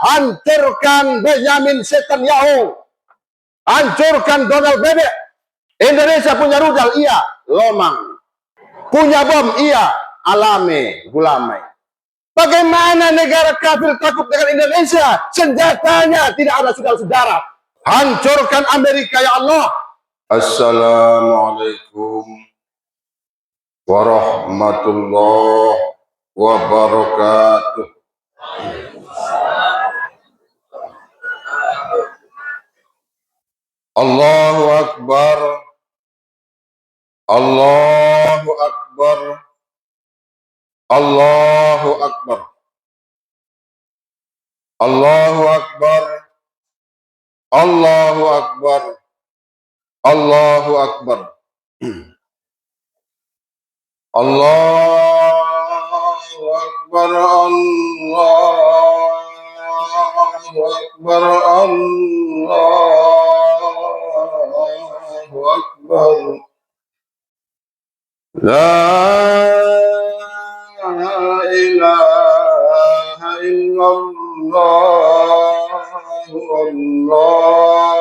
hancurkan Benyamin Netanyahu, hancurkan Donald Bebek. Indonesia punya rudal, iya, Lomang. Punya bom, iya, Alame, Gulamai. Bagaimana negara kafir takut dengan Indonesia? Senjatanya tidak ada, saudara-saudara. Hancurkan Amerika, ya Allah. Assalamualaikum warahmatullahi wabarakatuh. Allahu Akbar, Allahu Akbar, Allahu Akbar, Allahu Akbar, Allahu Akbar, Allahu Akbar. Allahu Akbar, Allahu Akbar, Allahu Akbar. La ilaha illallah, Allahu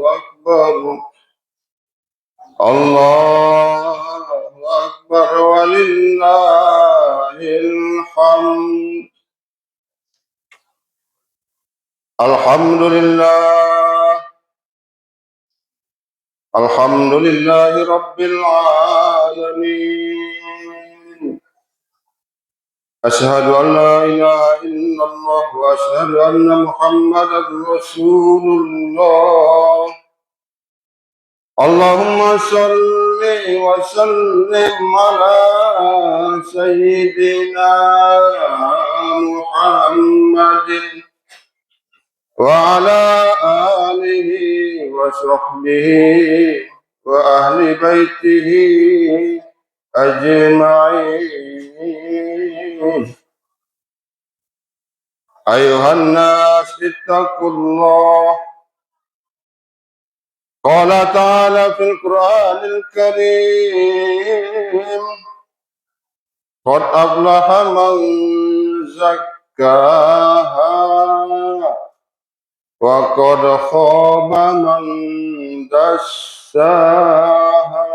Akbar. Allahu Akbar walillahil hamd. Alhamdulillah, alhamdulillahi rabbil alamin. Asyhadu an la ilaha illallah wa asyhadu anna Muhammadar Rasulullah. Allahumma salli wa sallim ala sayyidina Muhammadin wa ala alihi wa sahbihi wa ahli baitihi ajma'in. Ayuhan nas ittaqullah. Qala ta'ala fil Qur'anil Karim, qad aflaha man zakkaha wa qad khaba man dassaha.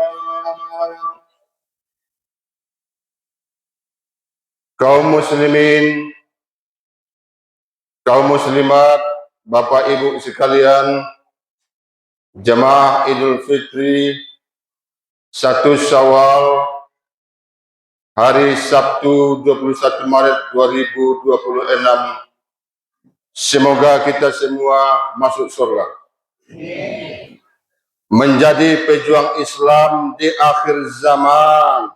Kaum muslimin, kaum muslimat, Bapak Ibu sekalian, Jamaah Idul Fitri 1 Syawal hari Sabtu 21 Maret 2026. Semoga kita semua masuk surga. Menjadi pejuang Islam di akhir zaman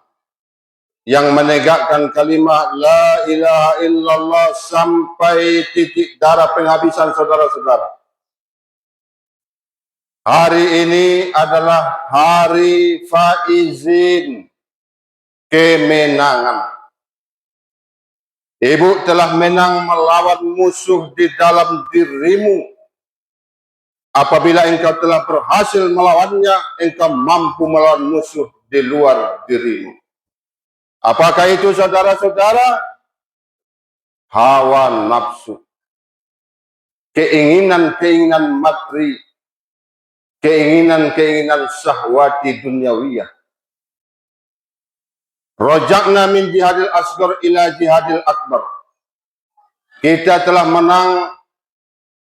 yang menegakkan kalimat la ilaha illallah sampai titik darah penghabisan, saudara-saudara. Hari ini adalah hari faizin, kemenangan. Ibu telah menang melawan musuh di dalam dirimu. Apabila engkau telah berhasil melawannya, engkau mampu melawan musuh di luar dirimu. Apakah itu, saudara-saudara? Hawa nafsu, keinginan-keinginan materi, keinginan-keinginan syahwati dunyawiyah. Rojakna min jihadil asghar ila jihadil akbar. Kita telah menang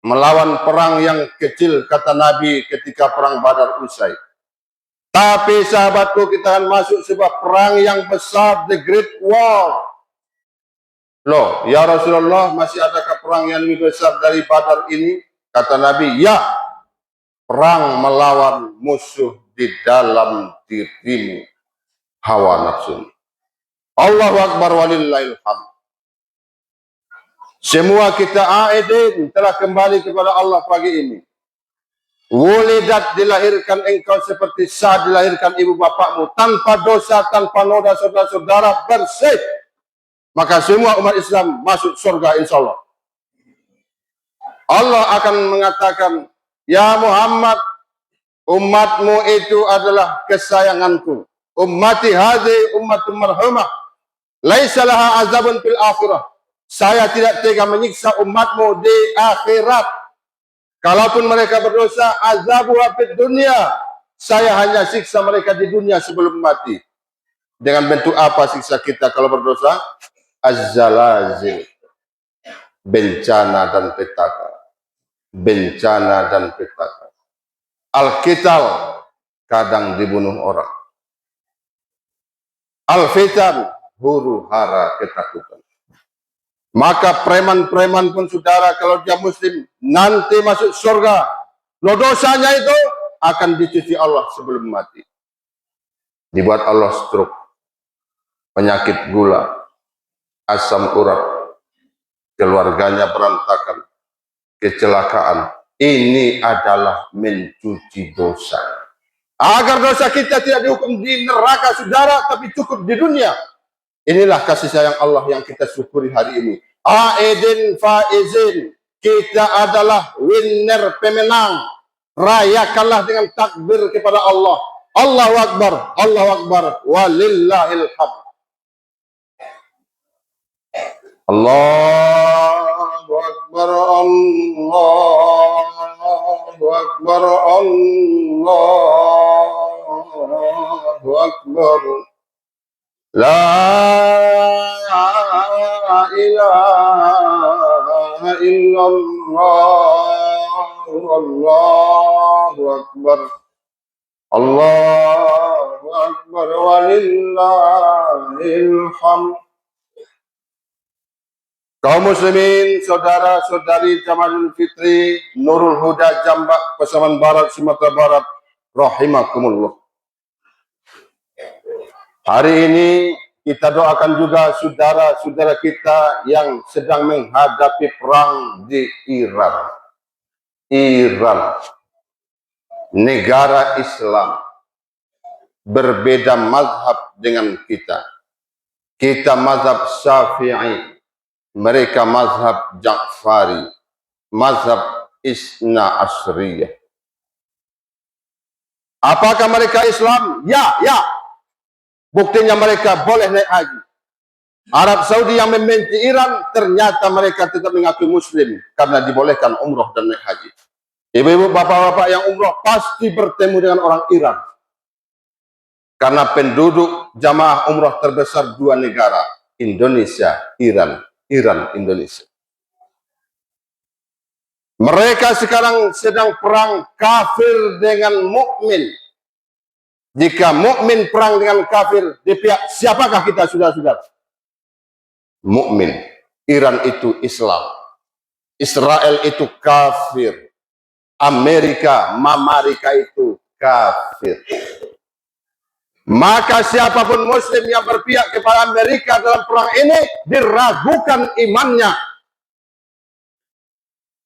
melawan perang yang kecil, kata Nabi ketika perang Badar usai. Tapi sahabatku, kita akan masuk sebuah perang yang besar, the Great War. Loh, ya Rasulullah, masih adakah perang yang lebih besar dari Badar ini? Kata Nabi, ya. Perang melawan musuh di dalam dirimu, hawa nafsu. Allahu Akbar walillahil hamd. Semua kita aidin telah kembali kepada Allah pagi ini. Wulidat, dilahirkan engkau seperti saat dilahirkan ibu bapakmu, tanpa dosa, tanpa noda, saudara-saudara, bersih. Maka semua umat Islam masuk surga insya Allah. Allah akan mengatakan, ya Muhammad, umatmu itu adalah kesayanganku. Ummati hadhi ummatun marhumah, laisa laha azabun fil akhirah, Saya tidak tega menyiksa umatmu di akhirat. Kalaupun mereka berdosa, azabu fid dunia. Saya hanya siksa mereka di dunia sebelum mati. Dengan bentuk apa siksa kita kalau berdosa? Az-zalazil, bencana dan petaka. Bencana dan petaka. Al-qital, kadang dibunuh orang. Al-fitan, huru hara ketakutan. Maka preman-preman pun saudara, kalau dia muslim nanti masuk surga, lo dosanya itu akan dicuci Allah sebelum mati. Dibuat Allah stroke, penyakit gula, asam urat, keluarganya berantakan, kecelakaan. Ini adalah mencuci dosa. Agar dosa kita tidak dihukum di neraka saudara, tapi cukup di dunia. Inilah kasih sayang Allah yang kita syukuri hari ini. Aidin faizin, kita adalah winner, pemenang. Rayakanlah dengan takbir kepada Allah. Allahu Akbar, Allahu Akbar, walillahil hamd. Allahu Akbar, Allahu Akbar, Allahu Akbar. La ilaha illallah, Allahu Akbar, Allahu Akbar, walillahil hamd. Kaum muslimin, saudara-saudari Jamalul Fitri, Nurul Huda Jambak, Pasaman Barat, Sumatera Barat, rahimakumullah. Hari ini kita doakan juga saudara-saudara kita yang sedang menghadapi perang di Iran. Iran, negara Islam, berbeda mazhab dengan kita. Kita mazhab Syafi'i, mereka mazhab Ja'fari, mazhab Isna Asriyah. Apakah mereka Islam? Ya, ya. Buktinya mereka boleh naik haji. Arab Saudi yang membenci Iran, ternyata mereka tetap mengaku muslim karena dibolehkan umroh dan naik haji. Ibu-ibu, bapak-bapak yang umroh pasti bertemu dengan orang Iran. Karena penduduk jamaah umroh terbesar dua negara, Indonesia, Iran, Iran, Indonesia. Mereka sekarang sedang perang kafir dengan mukmin. Jika mukmin perang dengan kafir, di pihak siapakah kita saudara-saudara? Mukmin. Iran itu Islam. Israel itu kafir. Amerika, Mamarika itu kafir. Maka siapapun muslim yang berpihak kepada Amerika dalam perang ini diragukan imannya.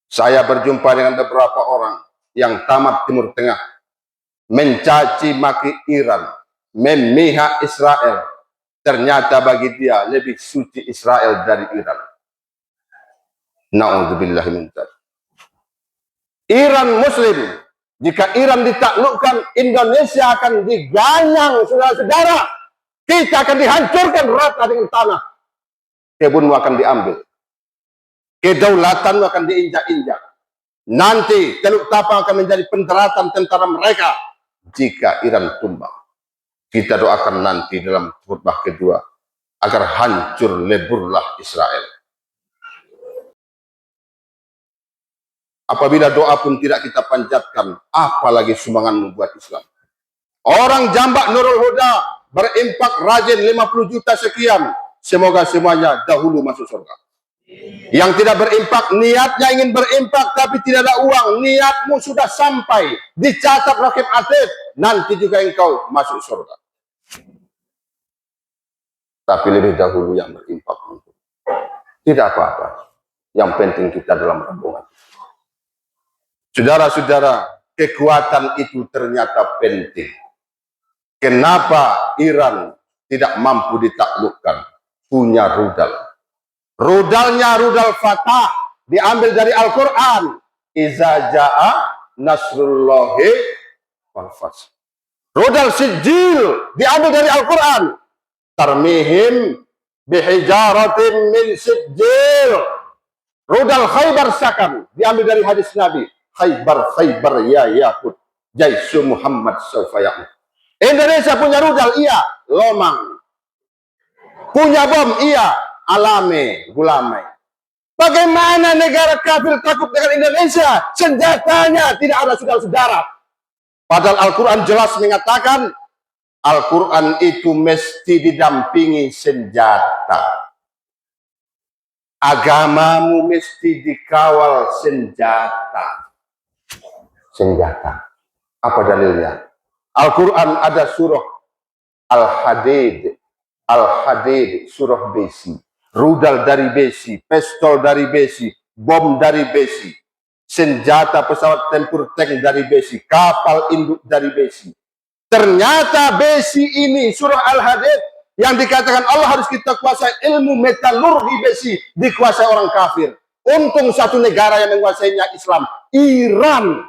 Saya berjumpa dengan beberapa orang yang tamat Timur Tengah, mencaci maki Iran, memihak Israel. Ternyata bagi dia lebih suci Israel dari Iran. Na'udzubillah min dzalik. Iran muslim. Jika Iran ditaklukkan, Indonesia akan diganyang, saudara-saudara. Kita akan dihancurkan rata dengan tanah. Kebunmu akan diambil. Kedaulatanmu akan diinjak-injak. Nanti Teluk Tapang akan menjadi pendaratan tentara mereka jika Iran tumbang. Kita doakan nanti dalam khutbah kedua agar hancur leburlah Israel. Apabila doa pun tidak kita panjatkan, apalagi sumbangan membuat Islam. Orang Jambak Nurul Huda berimpak rajin 50 juta sekian. Semoga semuanya dahulu masuk surga. Yang tidak berimpak, niatnya ingin berimpak tapi tidak ada uang. Niatmu sudah sampai, dicatat rakib atid, nanti juga engkau masuk surga. Tapi lebih dahulu yang berimpak. Tidak apa-apa. Yang penting kita dalam rombongan. Saudara-saudara, kekuatan itu ternyata penting. Kenapa Iran tidak mampu ditaklukkan? Punya rudal. Rudalnya rudal Fatah, diambil dari Al-Quran. Iza ja'a nasrullahi wal fath. Rudal Sijil, diambil dari Al-Quran. Tarmihim bihijaratin min sijil. Rudal Khaybar Sakam, diambil dari hadis Nabi. Khaybar ya Yahud, Jaisu Muhammad Sofayam. Indonesia punya rudal, iya, Lomang. Punya bom, iya, Alame, Gulamai. Bagaimana negara kafir takut dengan Indonesia? Senjatanya tidak ada saudara-saudara. Padahal Al-Quran jelas mengatakan, Al-Quran itu mesti didampingi senjata. Agamamu mesti dikawal senjata. Senjata. Apa dalilnya? Al-Quran ada surah Al-Hadid. Al-Hadid, surah besi. Rudal dari besi, pistol dari besi, bom dari besi. Senjata pesawat tempur tank dari besi, kapal induk dari besi. Ternyata besi ini, surah Al-Hadid, yang dikatakan Allah harus kita kuasai ilmu metalurgi besi, dikuasai orang kafir. Untung satu negara yang menguasainya Islam, Iran.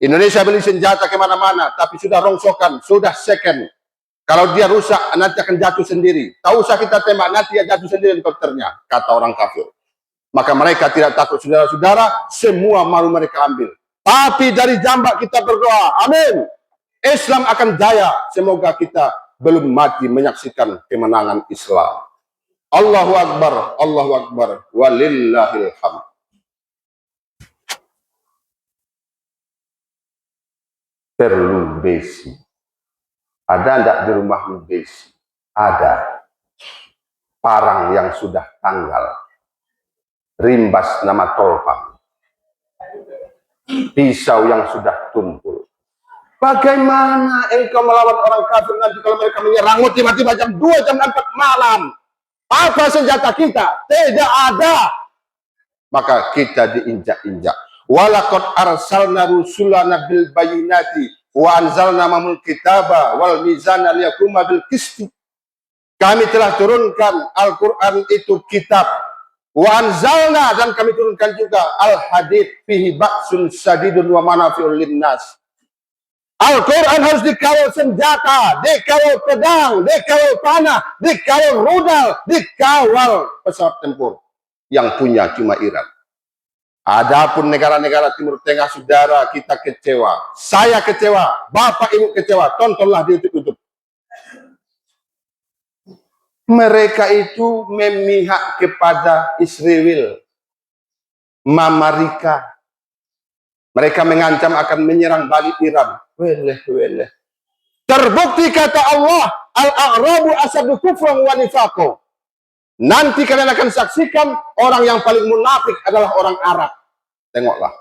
Indonesia beli senjata kemana-mana, tapi sudah rongsokan, sudah second. Kalau dia rusak, nanti akan jatuh sendiri. Tak usah kita tembak, nanti dia jatuh sendiri helikopternya, kata orang kafir. Maka mereka tidak takut, saudara-saudara, semua malu mereka ambil. Tapi dari jambak kita berdoa, amin. Islam akan jaya, semoga kita belum mati menyaksikan kemenangan Islam. Allahu Akbar, walillahil hamd. Perlu besi. Ada enggak di rumahmu besi? Ada. Parang yang sudah tanggal. Rimbas nama tolpang. Pisau yang sudah tumpul. Bagaimana engkau melawan orang kafir nanti kalau mereka menyerangmu tiba-tiba jam 2, jam 4 malam? Apa senjata kita? Tidak ada. Maka kita diinjak-injak. Walaqad arsalna rusulana bil bayyinati wa anzalna ma'al kitaba wal mizana liyaquma bil qisti. Kami telah turunkan Al-Qur'an itu kitab. Wa anzalna, dan kami turunkan juga al-hadid fihi ba'sun sadidun wa manafi'ul linnas. Al-Quran harus dikawal senjata, dikawal pedang, dikawal panah, dikawal rudal, dikawal pesawat tempur. Yang punya cuma Iran. Adapun negara-negara Timur Tengah, saudara, kita kecewa. Saya kecewa, Bapak Ibu kecewa. Tontonlah di YouTube. Mereka itu memihak kepada Israel, Amerika. Mereka mengancam akan menyerang balik Iran. Weleh. Terbukti kata Allah, al-a'rabu asadu kufran wa nifaqo. Nanti kalian akan saksikan orang yang paling munafik adalah orang Arab. Tengoklah.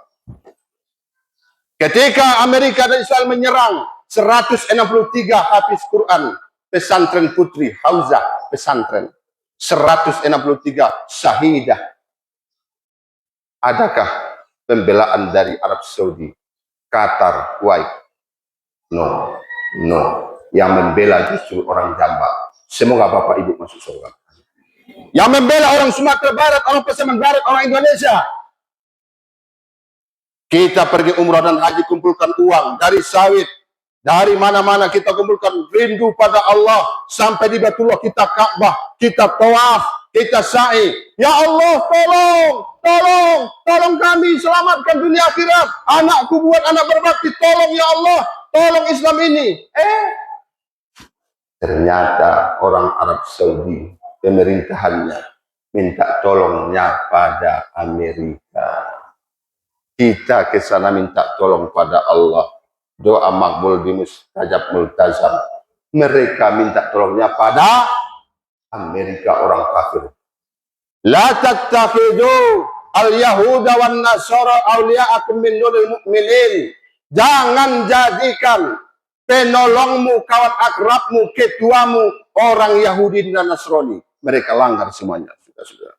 Ketika Amerika dan Israel menyerang 163 hafiz Quran, pesantren putri Hauzah, pesantren 163 syahidah. Adakah pembelaan dari Arab Saudi, Qatar, Kuwait? No. Yang membela justru orang jambak. Semoga Bapak Ibu masuk surga. Yang membela orang Sumatera Barat, orang Pasaman Barat, orang Indonesia. Kita pergi umrah dan haji, kumpulkan uang dari sawit, dari mana-mana kita kumpulkan, rindu pada Allah, sampai di Baitullah kita Ka'bah, kita tawaf, kita sa'i. Ya Allah, tolong kami, selamatkan dunia akhirat. Anakku buat anak berbakti, tolong ya Allah, tolong Islam ini. Ternyata orang Arab Saudi, pemerintahannya minta tolongnya pada Amerika. Kita ke sana minta tolong pada Allah. Doa makbul di mustajab multazam. Mereka minta tolongnya pada Amerika, orang kafir. La tattakhidu al-yahuda wan nasara awliya'akum min dunil mu'minin. Jangan jadikan penolongmu, kawan akrabmu, ketuamu orang Yahudi dan Nasrani. Mereka langgar semuanya, sudah.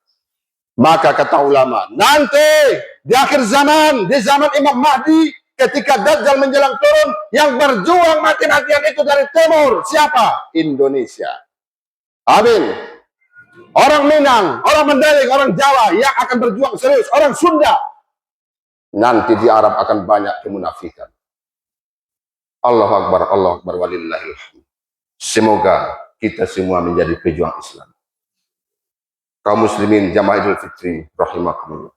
Maka kata ulama, nanti di akhir zaman, di zaman Imam Mahdi, ketika Dajjal menjelang turun, yang berjuang mati-matian itu dari timur. Siapa? Indonesia. Amin. Orang Minang, orang Mandailing, orang Jawa yang akan berjuang serius, orang Sunda. Nanti di Arab akan banyak kemunafikan. Allahu Akbar, walillahil hamd. Semoga kita semua menjadi pejuang Islam. Kaum muslimin jamaah Idul Fitri rahimakumullah.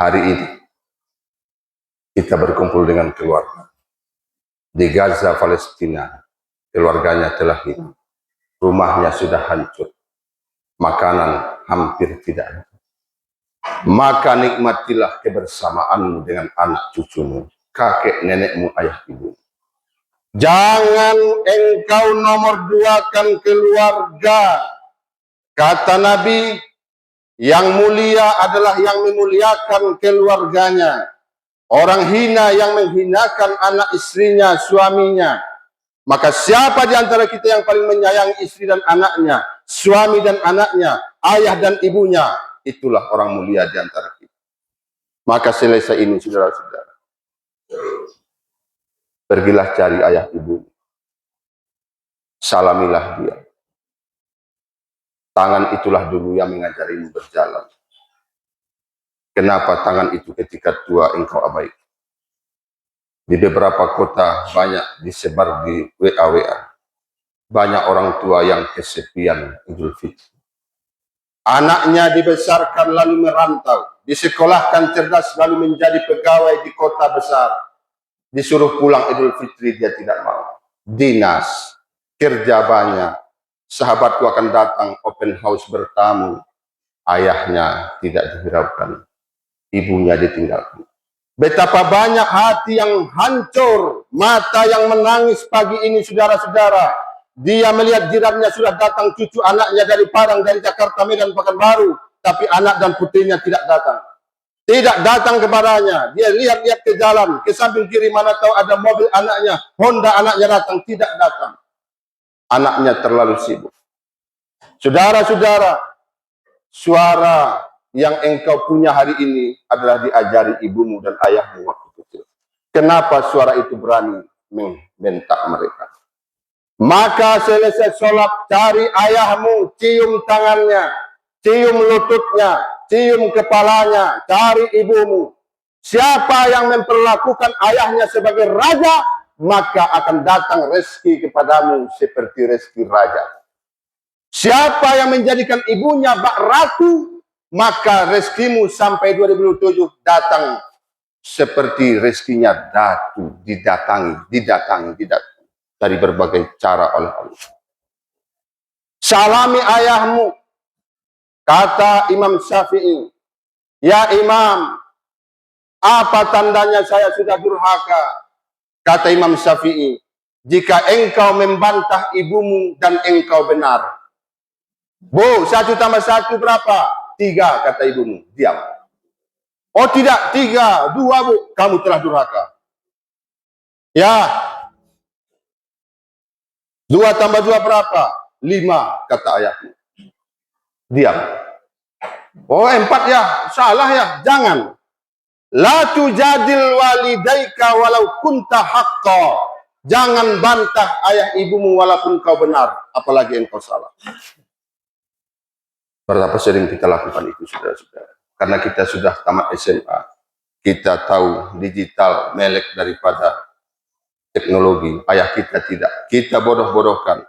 Hari ini kita berkumpul dengan keluarga di Gaza, Palestina. Keluarganya telah hilang, rumahnya sudah hancur, makanan hampir tidak ada. Maka nikmatilah kebersamaanmu dengan anak cucumu, kakek nenekmu, ayah ibu. Jangan engkau nomor duakan keluarga. Kata Nabi, yang mulia adalah yang memuliakan keluarganya. Orang hina yang menghinakan anak istrinya, suaminya. Maka siapa di antara kita yang paling menyayangi istri dan anaknya, suami dan anaknya, ayah dan ibunya, itulah orang mulia di antara kita. Maka selesai ini, saudara-saudara, pergilah cari ayah ibu, salamilah dia. Tangan itulah dulu yang mengajarimu berjalan. Kenapa tangan itu ketika tua engkau abaikan? Di beberapa kota banyak disebar di WA. Banyak orang tua yang kesepian Idul Fitri. Anaknya dibesarkan lalu merantau, disekolahkan cerdas lalu menjadi pegawai di kota besar. Disuruh pulang Idul Fitri dia tidak mau. Dinas, kerja banyak. Sahabatku akan datang open house bertamu. Ayahnya tidak dihiraukan, ibunya ditinggalkan. Betapa banyak hati yang hancur, mata yang menangis pagi ini, saudara-saudara. Dia melihat jirannya sudah datang cucu anaknya dari Padang, dari Jakarta, Medan, Pekanbaru, tapi anak dan putrinya tidak datang. Tidak datang kepadanya. Dia lihat-lihat ke jalan, ke samping kiri mana tahu ada mobil anaknya, Honda anaknya datang, tidak datang. Anaknya terlalu sibuk. Saudara-saudara, suara yang engkau punya hari ini adalah diajari ibumu dan ayahmu waktu kecil. Kenapa suara itu berani membentak mereka? Maka selesai sholat, cari ayahmu, cium tangannya, cium lututnya, cium kepalanya, cari ibumu. Siapa yang memperlakukan ayahnya sebagai raja, maka akan datang rezeki kepadamu seperti rezeki raja. Siapa yang menjadikan ibunya bak ratu, maka rezekimu sampai 2007 datang seperti rezekinya datu, didatangi dari berbagai cara oleh Allah. Salami ayahmu, kata Imam Syafi'i. Ya Imam, apa tandanya saya sudah durhaka? Kata Imam Syafi'i, jika engkau membantah ibumu dan engkau benar. Bu, 1 tambah 1 berapa? 3, kata ibumu. Diam. Oh tidak, 3, 2 bu. Kamu telah durhaka. Ya. 2 tambah 2 berapa? 5, kata ayahmu. Diam. Oh 4 ya, salah ya. Jangan. La tujadil walidaika walau kunta haqqa. Jangan bantah ayah ibumu walaupun kau benar, apalagi engkau salah. Berapa sering kita lakukan itu, saudara-saudara? Karena kita sudah tamat SMA, kita tahu digital melek daripada teknologi. Ayah kita tidak. Kita bodoh-bodohkan,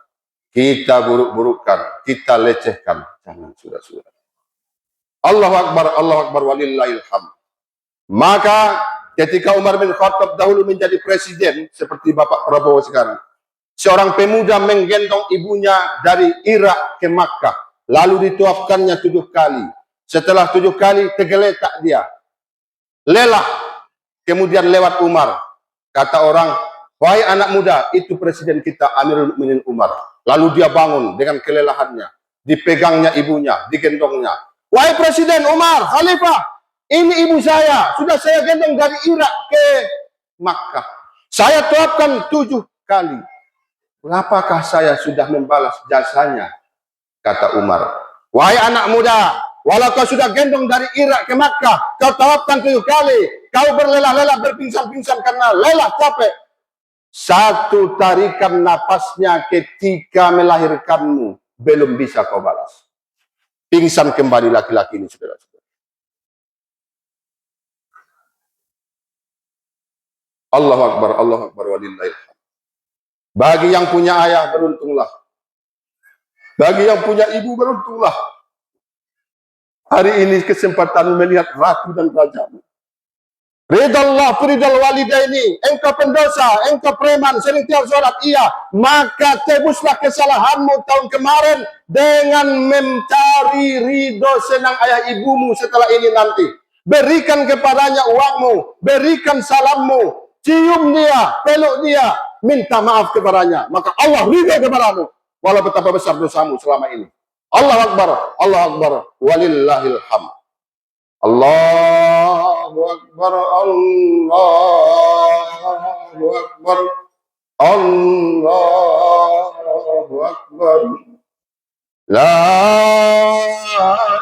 kita buruk-burukkan, kita lecehkan. Jangan, saudara-saudara. Allahu Akbar, walillahil hamd. Maka ketika Umar bin Khattab dahulu menjadi presiden, seperti Bapak Prabowo sekarang, seorang pemuda menggendong ibunya dari Irak ke Makkah. Lalu dituafkannya 7 kali. Setelah 7 kali tergeletak dia. Lelah. Kemudian lewat Umar. Kata orang, wahai anak muda, itu presiden kita Amirul Mukminin Umar. Lalu dia bangun dengan kelelahannya. Dipegangnya ibunya, digendongnya. Wahai presiden Umar, khalifah, ini ibu saya. Sudah saya gendong dari Irak ke Makkah. Saya tuafkan 7 kali. Apakah saya sudah membalas jasanya? Kata Umar, wahai anak muda, walau kau sudah gendong dari Irak ke Makkah, kau tawafkan 7 kali, kau berlelah-lelah, berpingsan-pingsan karena lelah capek. 1 tarikan napasnya ketika melahirkanmu, belum bisa kau balas. Pingsan kembali laki-laki ini, saudara-saudara. Allahu Akbar, walillahil hamd. Bagi yang punya ayah, beruntunglah. Bagi yang punya ibu beruntunglah. Hari ini kesempatan melihat ratu dan rajamu. Ridallah ridal walidaini, engkau pendosa, engkau preman, sering tiap sholat, iya, maka tebuslah kesalahanmu tahun kemarin dengan mencari ridho senang ayah ibumu setelah ini nanti. Berikan kepadanya uangmu, berikan salammu, cium dia, peluk dia, minta maaf kepadanya, maka Allah ridho kepadamu, walau betapa besar dosamu selama ini. Allah Akbar, walillahil hamd. Allahu Akbar, Allahu Akbar, Allahu Akbar. La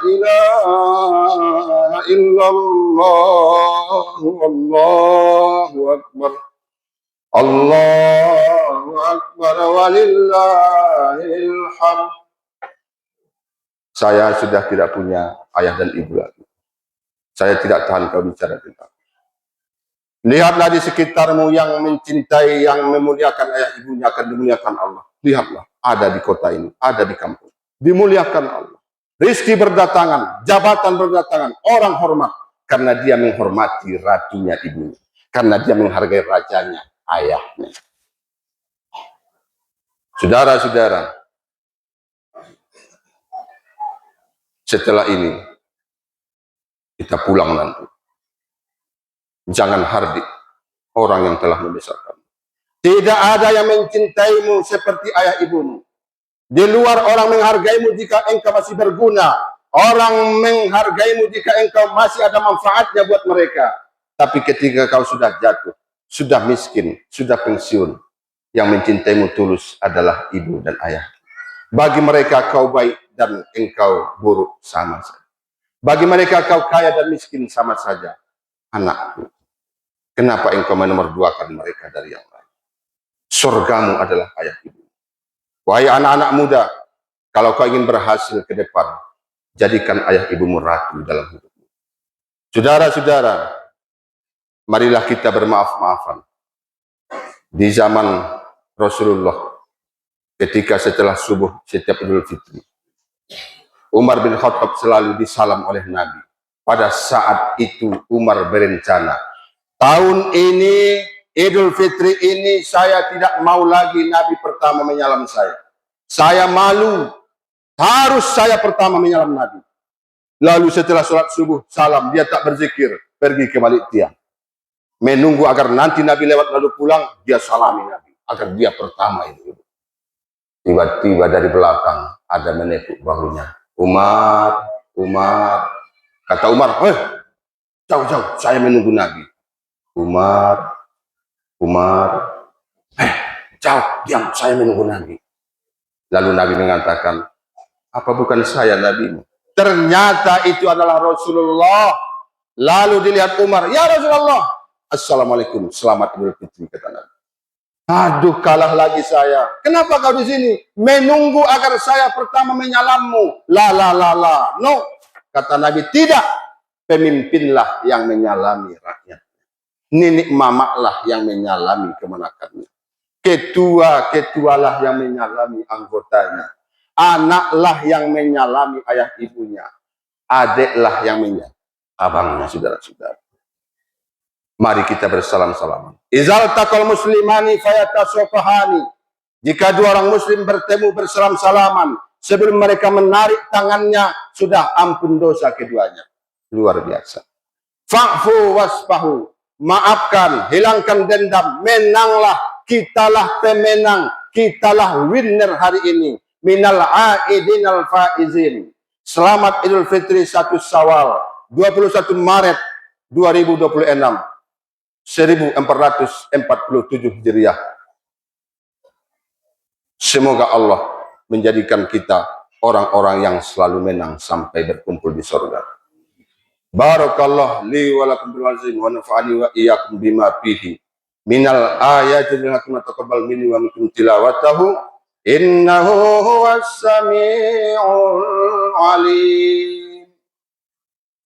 ilaha illallah, Allahu Akbar, Allahu Akbar, walillahil hamd. Saya sudah tidak punya ayah dan ibu lagi. Saya tidak tahan kau bicara tentang. Lihatlah di sekitarmu yang mencintai, yang memuliakan ayah ibunya akan dimuliakan Allah. Lihatlah, ada di kota ini, ada di kampung. Dimuliakan Allah. Rizki berdatangan, jabatan berdatangan, orang hormat. Karena dia menghormati ratunya ibunya. Karena dia menghargai rajanya, ayahnya. Saudara-saudara, setelah ini, kita pulang nanti. Jangan hardik orang yang telah membesarkan. Tidak ada yang mencintaimu seperti ayah ibumu. Di luar orang menghargaimu jika engkau masih berguna. Orang menghargaimu jika engkau masih ada manfaatnya buat mereka. Tapi ketika kau sudah jatuh, sudah miskin, sudah pensiun, yang mencintaimu tulus adalah ibu dan ayah. Bagi mereka kau baik dan engkau buruk sama saja. Bagi mereka kau kaya dan miskin sama saja. Anakku, kenapa engkau menomorduakan mereka dari yang lain? Surgamu adalah ayah ibu. Wahai anak-anak muda, kalau kau ingin berhasil ke depan, jadikan ayah ibumu ratu dalam hidupmu. Saudara-saudara, marilah kita bermaaf-maafan. Di zaman Rasulullah, ketika setelah subuh setiap Idul Fitri, Umar bin Khattab selalu disalam oleh Nabi. Pada saat itu Umar berencana, tahun ini Idul Fitri ini saya tidak mau lagi Nabi pertama menyalam saya. Saya malu, harus saya pertama menyalam Nabi. Lalu setelah sholat subuh salam, dia tak berzikir, pergi ke balik tiang. Menunggu agar nanti Nabi lewat lalu pulang, dia salami Nabi agar dia pertama itu. Tiba-tiba dari belakang ada menepuk bahunya. Umar, kata Umar, jauh-jauh, saya menunggu Nabi. Umar, jauh, diam, saya menunggu Nabi. Lalu Nabi mengatakan, apa bukan saya Nabi? Ternyata itu adalah Rasulullah. Lalu dilihat Umar, ya Rasulullah, Assalamualaikum, selamat Idul Fitri, kata Nabi. Aduh, kalah lagi saya. Kenapa kau di sini? Menunggu agar saya pertama menyalammu. La. No. Kata Nabi, tidak. Pemimpinlah yang menyalami rakyat. Nenek mamaklah yang menyalami kemenakannya. Ketualah yang menyalami anggotanya. Anaklah yang menyalami ayah ibunya. Adiklah yang menyalami abangnya, saudara-saudara. Mari kita bersalam-salaman. Izal taqal muslimani fayatasofahani. Jika dua orang muslim bertemu bersalam-salaman, sebelum mereka menarik tangannya, sudah ampun dosa keduanya. Luar biasa. Fa'fu wasfahu. Maafkan, hilangkan dendam, menanglah, kitalah pemenang, kitalah winner hari ini. Minal aidin al faizin. Selamat Idul Fitri 1 Syawal 21 Maret 2026. 1447 Hijriah. Semoga Allah menjadikan kita orang-orang yang selalu menang sampai berkumpul di surga. Barakallah li wa lakum bil azim wa nafa'ani wa iyyakum bima fihi minal ayatil hakim taqabbal minni wa minkum tilawatahu innahu huwas samiul alim.